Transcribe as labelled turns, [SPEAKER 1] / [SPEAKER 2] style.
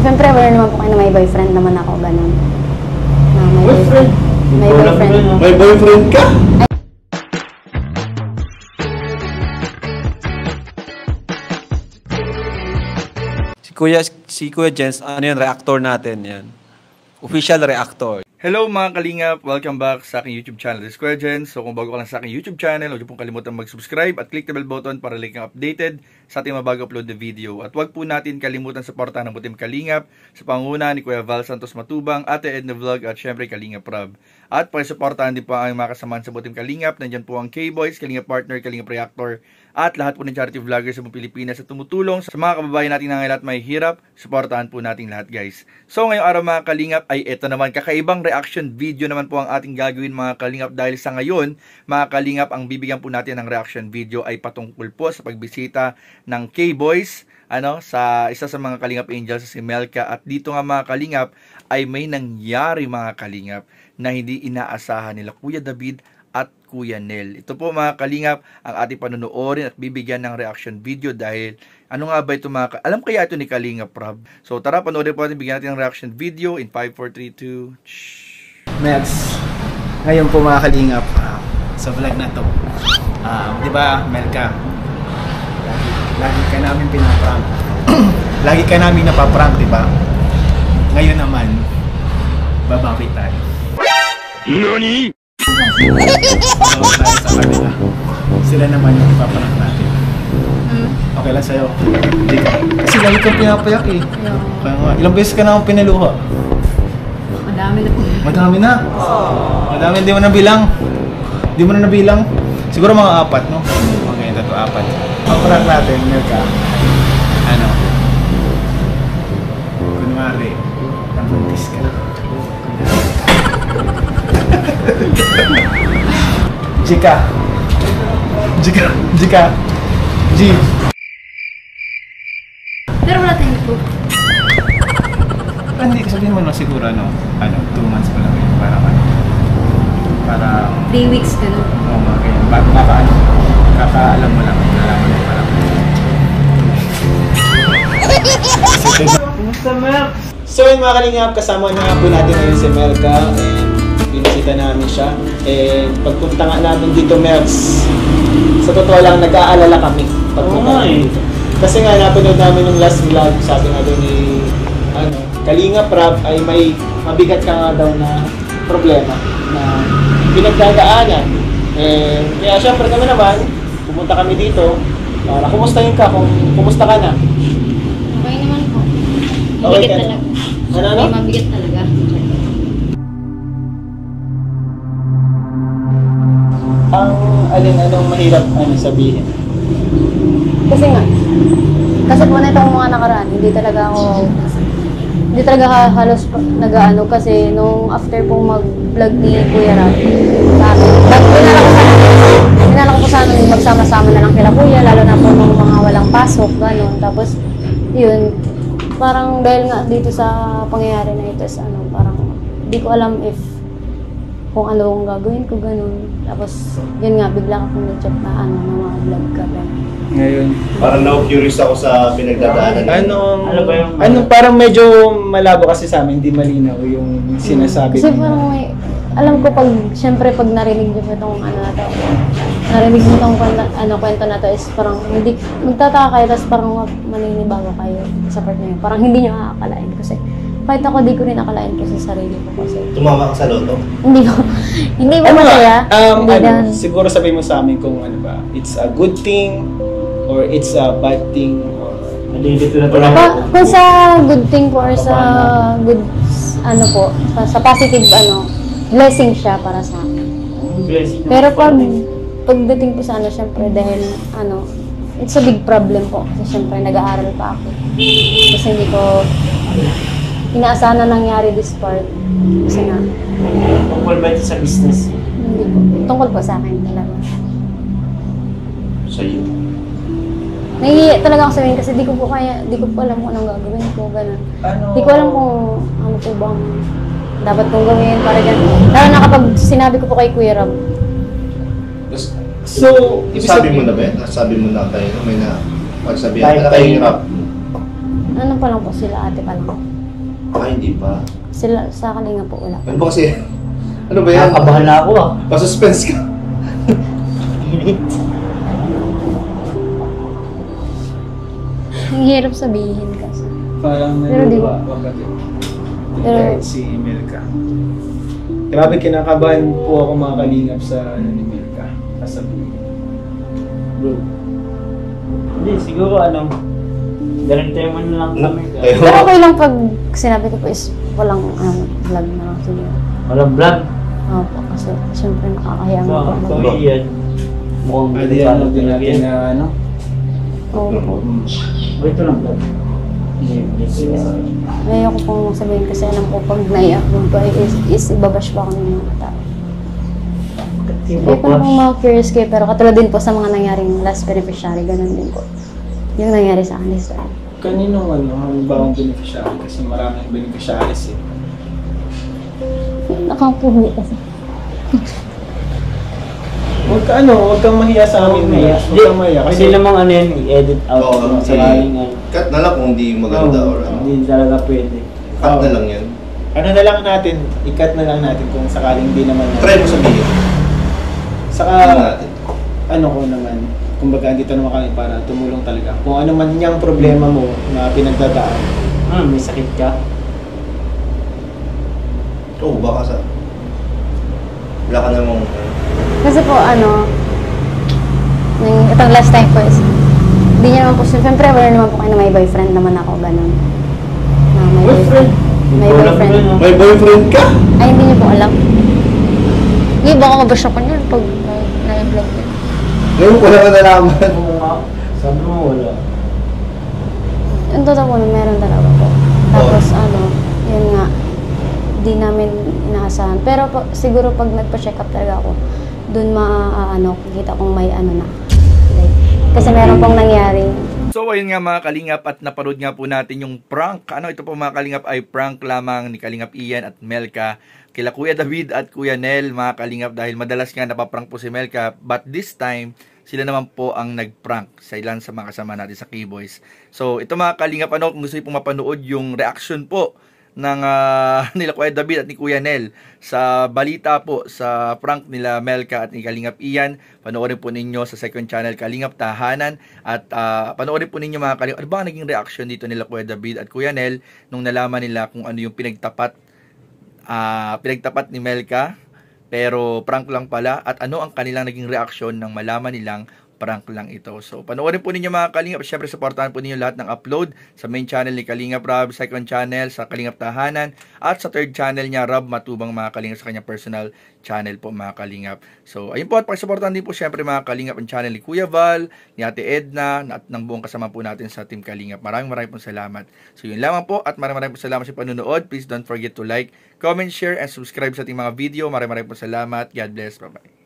[SPEAKER 1] Siyempre, aware naman po kayo na may boyfriend naman ako, ganun. Na may boyfriend? May boyfriend.
[SPEAKER 2] May boyfriend ka?
[SPEAKER 3] Si Kuya Jens, ano yan, reactor natin yan. Official reactor.
[SPEAKER 4] Hello mga kalingap! Welcome back sa aking YouTube channel, This is Kuya Jens. So kung bago ka lang sa aking YouTube channel, huwag pong kalimutan mag-subscribe at click the bell button para lagi kang updated sa ating mabago upload na video. At huwag po natin kalimutan suportahan ng Butim Kalingap sa panguna ni Kuya Val Santos Matubang, Ate Edna Vlog at syempre Kalingap Rob. At pakisuportahan din po ang mga kasamahan sa Butim Kalingap. Nandyan po ang K-Boys, Kalingap Partner, Kalingap Reactor at lahat po ng charity vloggers sa Pilipinas sa tumutulong sa mga kababayan natin na ngayon may hirap. Suportahan po natin lahat guys. So ngayong araw mga kalingap ay ito naman, kakaibang reaction video naman po ang ating gagawin mga kalingap, dahil sa ngayon mga kalingap ang bibigyan po natin ng reaction video ay patungkol po sa pagbisita ng K-Boys sa isa sa mga Kalingap Angels, si Melka. At dito nga mga kalingap ay may nangyari mga kalingap na hindi inaasahan nila Kuya David at Kuya Nel. Ito po mga kalingap ang ating panonoorin at bibigyan ng reaction video dahil ano nga ba ito mga alam kaya ito ni Kalingap Rob. So tara, panoorin po natin, bigyan natin ng reaction video in 5, 4, 3, 2
[SPEAKER 2] Mels, ngayon po mga kalingap, sa vlog na to, di ba Melka, lagi ka namin pinaprank. Lagi ka namin napaprank, di ba? Ngayon naman, babawi tayo. NANI? Babawi tayo sa kanila. Sila naman yung ipaprank natin. Okay lang sa'yo? Hindi ka. Kasi lagi kang pinapayak eh. Kaya nga, ilang beses ka na akong pinaluha?
[SPEAKER 1] Madami na po.
[SPEAKER 2] Madami na? Madami, hindi mo na bilang? Hindi mo na nabilang? Siguro mga 4, no? Okay, ito 4. Pag-prank natin, Melka, kunwari, nabuntis ka. Jika. G.
[SPEAKER 1] Pero wala tayong proof.
[SPEAKER 2] Hindi, sabihin mo na siguro, 2 months pa lang yun, para
[SPEAKER 1] 3 weeks ka na.
[SPEAKER 2] Oo, mga ganyan. Kakaalam mo lang, nalaman mo pa lang. Kumusta, Mel? So yun mga kalingap, kasama na po natin ngayon si Melka, and binisita namin siya. And pagpunta nga namin dito, Mels, sa totoo lang, nag-aalala kami pagpunta namin dito. Kasi nga, napanood namin yung last vlog, sabi nga doon ni Kalingap Rob ay may mabigat ka nga daw na problema na pinagdadaanan. Kaya syempre kami naman, pumunta kami dito para kumustahin ka kung kumusta ka na.
[SPEAKER 1] Okay naman po.
[SPEAKER 2] Okay
[SPEAKER 1] Mabigat
[SPEAKER 2] ka na?
[SPEAKER 1] talaga.
[SPEAKER 2] Ano?
[SPEAKER 1] Mabigat talaga.
[SPEAKER 2] Anong mahirap sabihin?
[SPEAKER 1] Kasi po na itong mga nakaraan, hindi talaga halos nag-ano, kasi nung after pong mag-vlog ni Kuya Rob sa amin, pinala ko po sana magsama-sama na lang kila Kuya, lalo na po nung mga walang pasok, gano'n. Tapos, yun, parang dahil nga dito sa pangyayari na ito, parang hindi ko alam kung ano ang gagawin ko, gano'n. Tapos, yun nga, bigla ka pong nag-chat na mga vlog ka, gano'n.
[SPEAKER 2] Ngayon,
[SPEAKER 5] parang na-curious ako sa pinagdadaanan.
[SPEAKER 2] Ano ba yung parang medyo malabo kasi sa amin, hindi malinaw yung sinasabi.
[SPEAKER 1] Kasi parang alam ko syempre pag narinig niyo itong narinig niyo itong kwento na to is parang hindi, magtataka kayo, tapos parang maninibago kayo sa part na yun. Parang hindi niyo aakalain kasi kahit ako di ko rin akalain ko sa sarili ko kasi.
[SPEAKER 5] Tumama ka sa loto?
[SPEAKER 1] Hindi ba masaya?
[SPEAKER 2] Siguro sabihin mo sa amin kung it's a good thing or it's a bad thing or nalilito na
[SPEAKER 1] kung sa good thing po or sa good po, sa positive blessing siya para sa akin. Pero pagdating po sa syempre dahil it's a big problem po kasi syempre nag-aaral pa ako. Kasi hindi ko inaasahan na nangyari this part. Kasi nga
[SPEAKER 6] tungkol ba ito sa business?
[SPEAKER 1] Hindi po. Tungkol po sa akin talaga.
[SPEAKER 5] Sa iyo?
[SPEAKER 1] Nahihiya talaga ako sabihin kasi di ko po alam kung anong gagawin ko, gano'n. Di ko alam kung ano po bang dapat kong gawin para gano'n. Lalo na kapag sinabi ko po kay Kuya Rob.
[SPEAKER 5] So, sabi mo na ba yan? Sabi mo na kayo, may na pagsabihan na kay Rob?
[SPEAKER 1] Ano pa lang po sila, ate pa lang.
[SPEAKER 5] Hindi pa.
[SPEAKER 1] Sila sa kanila po wala.
[SPEAKER 5] Ano ba kasi? Ano ba yan?
[SPEAKER 6] Nakabahan na ako ah.
[SPEAKER 5] Pa-suspense ka.
[SPEAKER 1] Ang hirap sabihin kasi.
[SPEAKER 2] Parang
[SPEAKER 1] Pero di ba? Pero-
[SPEAKER 2] si Melka. Grabe, kinakabahan po ako mga kalingap sa ni Melka. Kasabihin.
[SPEAKER 6] Bro. Hindi, siguro ganun tayo man lang kami.
[SPEAKER 5] Tayo.
[SPEAKER 1] Pero okay lang pag sinabi ko po is walang vlog na lang siguro.
[SPEAKER 6] Walang vlog.
[SPEAKER 1] Opo, kasi siyempre nakakahiya
[SPEAKER 6] So,
[SPEAKER 1] nga po.
[SPEAKER 6] so iyan. Mukhang
[SPEAKER 2] Pwede yan, din natin na ano.
[SPEAKER 1] Opo.
[SPEAKER 6] Ito lang vlog.
[SPEAKER 1] Ayoko pong sabihin kasi alam ko pag nai-upload ko is ibabash pa ako ng mga tao. Ayoko na pong mga curious kayo, pero katulad din po sa mga nangyaring last beneficiary, ganun din po. Yung nangyari sa akin is
[SPEAKER 2] Kaninong halimbawa beneficiary? Kasi maraming beneficiaries eh.
[SPEAKER 1] nakapuhi kasi.
[SPEAKER 2] Huwag kang mahiya sa amin. Huwag kang mahiya.
[SPEAKER 6] Kasi namang yan, i-edit out.
[SPEAKER 5] Oo,
[SPEAKER 6] Sakaling
[SPEAKER 5] cut na lang kung hindi maganda or ano.
[SPEAKER 6] Hindi talaga pwede.
[SPEAKER 5] Cut na lang yan.
[SPEAKER 2] Ano na lang natin, i-cut na lang natin kung sakaling hindi naman
[SPEAKER 5] Try mo sabihin.
[SPEAKER 2] Saka,
[SPEAKER 5] Tingnan natin.
[SPEAKER 2] ano ko naman, kumbaga dito naman kami para tumulong talaga. Kung ano man niyang problema mo na pinagdadaan.
[SPEAKER 6] May sakit ka?
[SPEAKER 5] Oo, baka sa... Wala ka namang...
[SPEAKER 1] Kasi po itong last time po is, hindi niya naman po, siyempre aware naman po kayo na may boyfriend naman ako, ganun. Na may
[SPEAKER 2] Boyfriend?
[SPEAKER 1] May boyfriend.
[SPEAKER 2] May boyfriend ka?
[SPEAKER 1] Ay, hindi niyo po alam. Hindi, baka mabash ako niyan pag na-vlog niya.
[SPEAKER 5] Ngayon ko lang nalaman.
[SPEAKER 6] Oo nga. Sabi mo wala.
[SPEAKER 1] Yung totoo po, meron talaga po. Tapos yun nga, di namin inaasahan. Pero siguro pag nagpa-check up talaga ako, dun kikita kong may na. Like, kasi meron pong nangyari.
[SPEAKER 4] So ayun nga mga kalingap, at napanood nga po natin yung prank. Ito po mga kalingap ay prank lamang ni Kalingap Ian at Melka kila Kuya David at Kuya Nel, mga kalingap, dahil madalas nga napaprank po si Melka, but this time sila naman po ang nagprank sa ilan sa mga kasama natin sa K-Boys. So ito mga kalingap, kung gusto niyo po mapanood yung reaction po ng nila Kuya David at ni Kuya Nel sa balita po sa prank nila Melka at ni Kalingap Ian, panoorin po ninyo sa second channel Kalingap Tahanan, at panoorin po ninyo mga kalingap, ano ba naging reaction dito nila Kuya David at Kuya Nel nung nalaman nila kung ano yung pinagtapat ni Melka pero prank lang pala, at ano ang kanilang naging reaksyon nang malaman nilang prank lang ito. So, panoorin po ninyo mga kalingap. Siyempre, supportahan po ninyo lahat ng upload sa main channel ni Kalingap Rob, second channel sa Kalingap Tahanan, at sa third channel niya, Rob Matubang, mga kalingap, sa kanyang personal channel po mga kalingap. So, ayun po, at pakisuportahan din po siyempre mga kalingap ang channel ni Kuya Val, ni Ate Edna, at ng buong kasama po natin sa Team Kalingap. Maraming pong salamat. So, yun lamang po, at maraming pong salamat sa panunood. Please don't forget to like, comment, share, and subscribe sa ating mga video. Maraming pong salamat. God bless. Bye-bye.